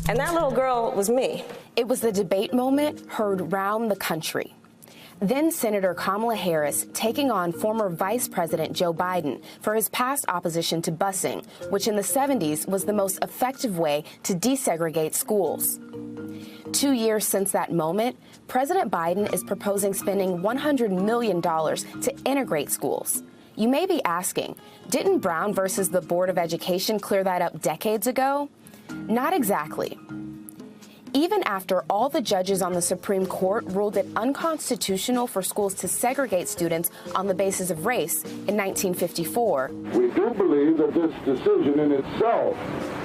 And that little girl was me. It was the debate moment heard round the country. Then Senator Kamala Harris taking on former Vice President Joe Biden for his past opposition to busing, which in the 70s was the most effective way to desegregate schools. 2 years since that moment, President Biden is proposing spending $100 million to integrate schools. You may be asking, didn't Brown versus the Board of Education clear that up decades ago? Not exactly. Even after all the judges on the Supreme Court ruled it unconstitutional for schools to segregate students on the basis of race in 1954. We do believe that this decision in itself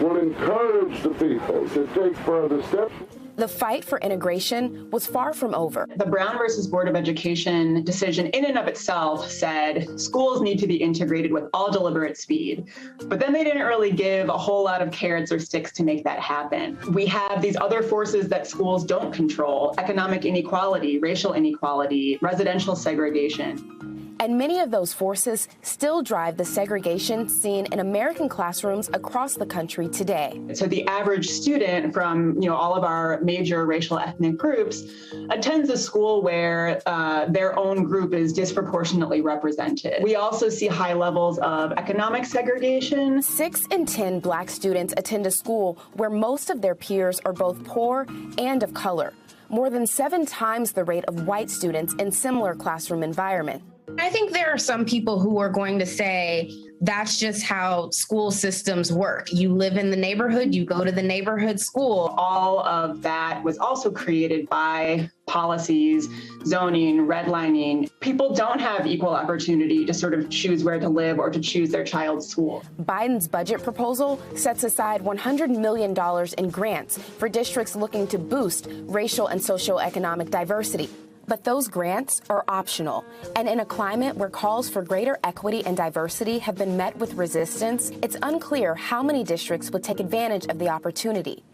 will encourage the people to take further steps. The fight for integration was far from over. The Brown versus Board of Education decision in and of itself said schools need to be integrated with all deliberate speed. But then they didn't really give a whole lot of carrots or sticks to make that happen. We have these other forces that schools don't control: economic inequality, racial inequality, residential segregation. And many of those forces still drive the segregation seen in American classrooms across the country today. So the average student from all of our major racial ethnic groups attends a school where their own group is disproportionately represented. We also see high levels of economic segregation. 6 in 10 Black students attend a school where most of their peers are both poor and of color, more than 7 times the rate of white students in similar classroom environments. I think there are some people who are going to say that's just how school systems work. You live in the neighborhood, you go to the neighborhood school. All of that was also created by policies, zoning, redlining. People don't have equal opportunity to sort of choose where to live or to choose their child's school. Biden's budget proposal sets aside $100 million in grants for districts looking to boost racial and socioeconomic diversity. But those grants are optional. And in a climate where calls for greater equity and diversity have been met with resistance, it's unclear how many districts would take advantage of the opportunity,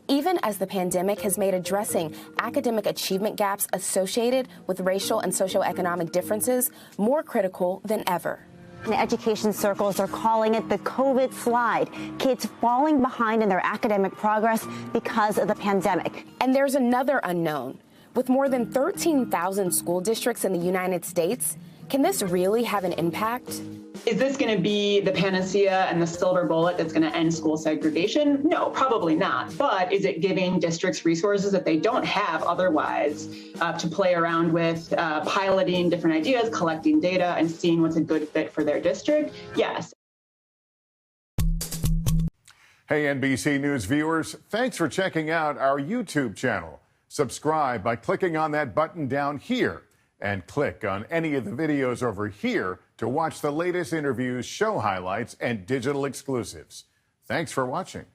even as the pandemic has made addressing academic achievement gaps associated with racial and socioeconomic differences more critical than ever. The education circles are calling it the COVID slide, kids falling behind in their academic progress because of the pandemic. And there's another unknown. With more than 13,000 school districts in the United States, can this really have an impact? Is this going to be the panacea and the silver bullet that's going to end school segregation? No, probably not. But is it giving districts resources that they don't have otherwise to play around with, piloting different ideas, collecting data, and seeing what's a good fit for their district? Yes. Hey, NBC News viewers, thanks for checking out our YouTube channel. Subscribe by clicking on that button down here and click on any of the videos over here to watch the latest interviews, show highlights, and digital exclusives. Thanks for watching.